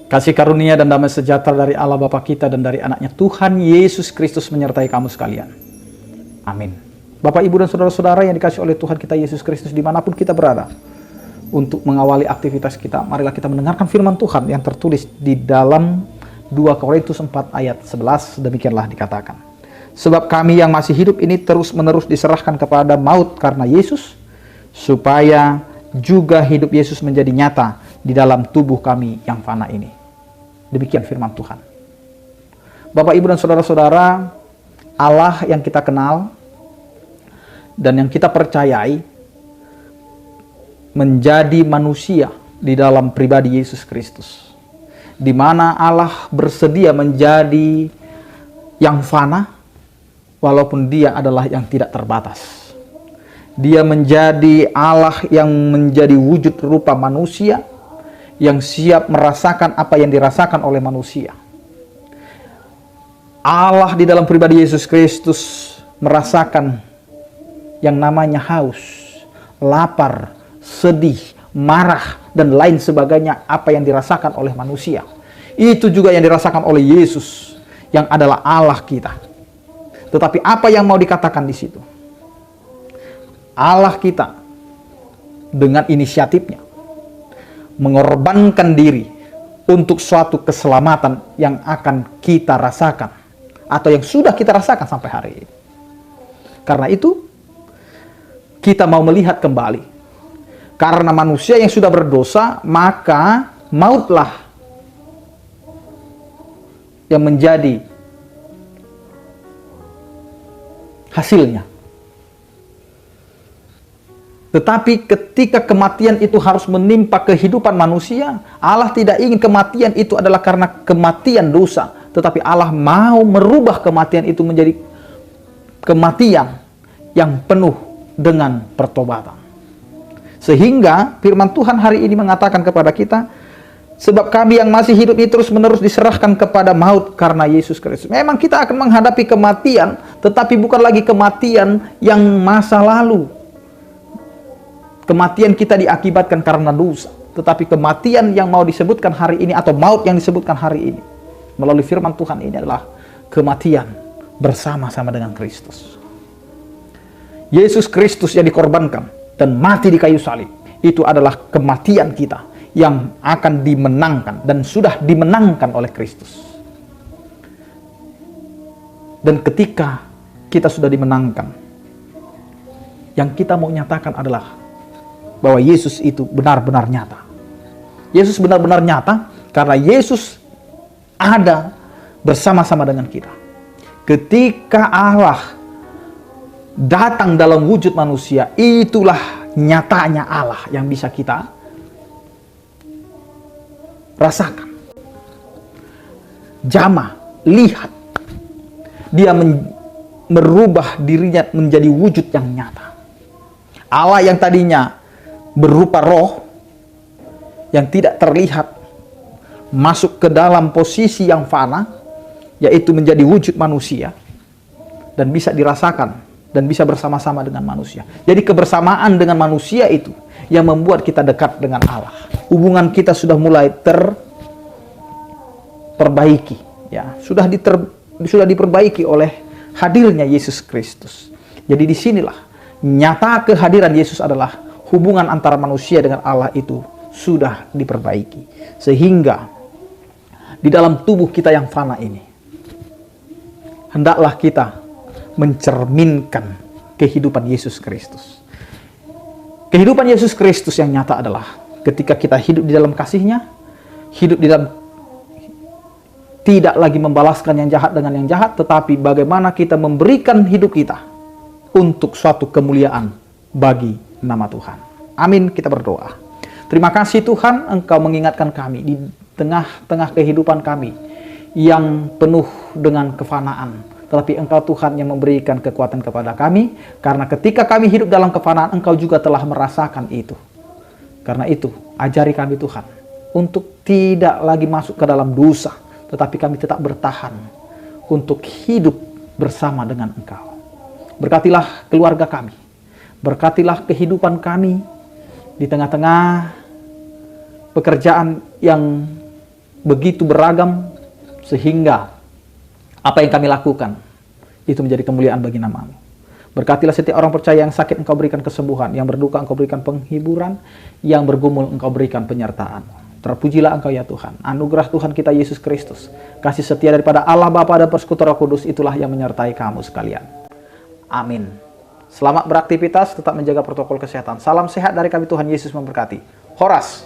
Kasih karunia dan damai sejahtera dari Allah Bapa kita dan dari anaknya Tuhan Yesus Kristus menyertai kamu sekalian. Amin. Bapak, Ibu, dan saudara-saudara yang dikasih oleh Tuhan kita Yesus Kristus dimanapun kita berada, untuk mengawali aktivitas kita, marilah kita mendengarkan firman Tuhan yang tertulis di dalam 2 Korintus 4 ayat 11. Demikianlah dikatakan, sebab kami yang masih hidup ini terus-menerus diserahkan kepada maut karena Yesus, supaya juga hidup Yesus menjadi nyata di dalam tubuh kami yang fana ini. Demikian firman Tuhan. Bapak, Ibu, dan saudara-saudara, Allah yang kita kenal dan yang kita percayai menjadi manusia di dalam pribadi Yesus Kristus, di mana Allah bersedia menjadi yang fana walaupun dia adalah yang tidak terbatas. Dia menjadi Allah yang menjadi wujud rupa manusia, yang siap merasakan apa yang dirasakan oleh manusia. Allah di dalam pribadi Yesus Kristus merasakan yang namanya haus, lapar, sedih, marah, dan lain sebagainya apa yang dirasakan oleh manusia. Itu juga yang dirasakan oleh Yesus yang adalah Allah kita. Tetapi apa yang mau dikatakan di situ? Allah kita dengan inisiatifnya mengorbankan diri untuk suatu keselamatan yang akan kita rasakan atau yang sudah kita rasakan sampai hari ini. Karena itu kita mau melihat kembali, karena manusia yang sudah berdosa, maka mautlah yang menjadi hasilnya. Tetapi ketika kematian itu harus menimpa kehidupan manusia, Allah tidak ingin kematian itu adalah karena kematian dosa, tetapi Allah mau merubah kematian itu menjadi kematian yang penuh dengan pertobatan. Sehingga firman Tuhan hari ini mengatakan kepada kita, sebab kami yang masih hidup ini terus-menerus diserahkan kepada maut karena Yesus Kristus. Memang kita akan menghadapi kematian, tetapi bukan lagi kematian yang masa lalu. Kematian kita diakibatkan karena dosa, tetapi kematian yang mau disebutkan hari ini atau maut yang disebutkan hari ini melalui firman Tuhan ini adalah kematian bersama-sama dengan Kristus. Yesus Kristus yang dikorbankan dan mati di kayu salib, itu adalah kematian kita yang akan dimenangkan dan sudah dimenangkan oleh Kristus. Dan ketika kita sudah dimenangkan, yang kita mau nyatakan adalah bahwa Yesus itu benar-benar nyata. Yesus benar-benar nyata karena Yesus ada bersama-sama dengan kita. Ketika Allah datang dalam wujud manusia, itulah nyatanya Allah yang bisa kita rasakan. Jamah, lihat. Dia merubah dirinya menjadi wujud yang nyata. Allah yang tadinya berupa roh yang tidak terlihat masuk ke dalam posisi yang fana, yaitu menjadi wujud manusia dan bisa dirasakan dan bisa bersama-sama dengan manusia. Jadi kebersamaan dengan manusia itu yang membuat kita dekat dengan Allah. Hubungan kita sudah mulai terperbaiki, ya, sudah diperbaiki oleh hadirnya Yesus Kristus. Jadi disinilah nyata kehadiran Yesus adalah hubungan antara manusia dengan Allah itu sudah diperbaiki. Sehingga di dalam tubuh kita yang fana ini, hendaklah kita mencerminkan kehidupan Yesus Kristus. Kehidupan Yesus Kristus yang nyata adalah ketika kita hidup di dalam kasih-Nya, hidup di dalam tidak lagi membalaskan yang jahat dengan yang jahat, tetapi bagaimana kita memberikan hidup kita untuk suatu kemuliaan bagi nama Tuhan. Amin, kita berdoa. Terima kasih Tuhan, Engkau mengingatkan kami di tengah-tengah kehidupan kami yang penuh dengan kefanaan. Tetapi Engkau Tuhan yang memberikan kekuatan kepada kami, karena ketika kami hidup dalam kefanaan, Engkau juga telah merasakan itu. Karena itu, ajari kami Tuhan, untuk tidak lagi masuk ke dalam dosa, tetapi kami tetap bertahan untuk hidup bersama dengan Engkau. Berkatilah keluarga kami, berkatilah kehidupan kami di tengah-tengah pekerjaan yang begitu beragam, sehingga apa yang kami lakukan itu menjadi kemuliaan bagi nama-Mu. Berkatilah setiap orang percaya yang sakit, Engkau berikan kesembuhan, yang berduka Engkau berikan penghiburan, yang bergumul Engkau berikan penyertaan. Terpujilah Engkau ya Tuhan. Anugerah Tuhan kita Yesus Kristus, kasih setia daripada Allah Bapa dan Persekutuan Roh Kudus, itulah yang menyertai kamu sekalian. Amin. Selamat beraktivitas, tetap menjaga protokol kesehatan. Salam sehat dari kami, Tuhan Yesus memberkati. Horas.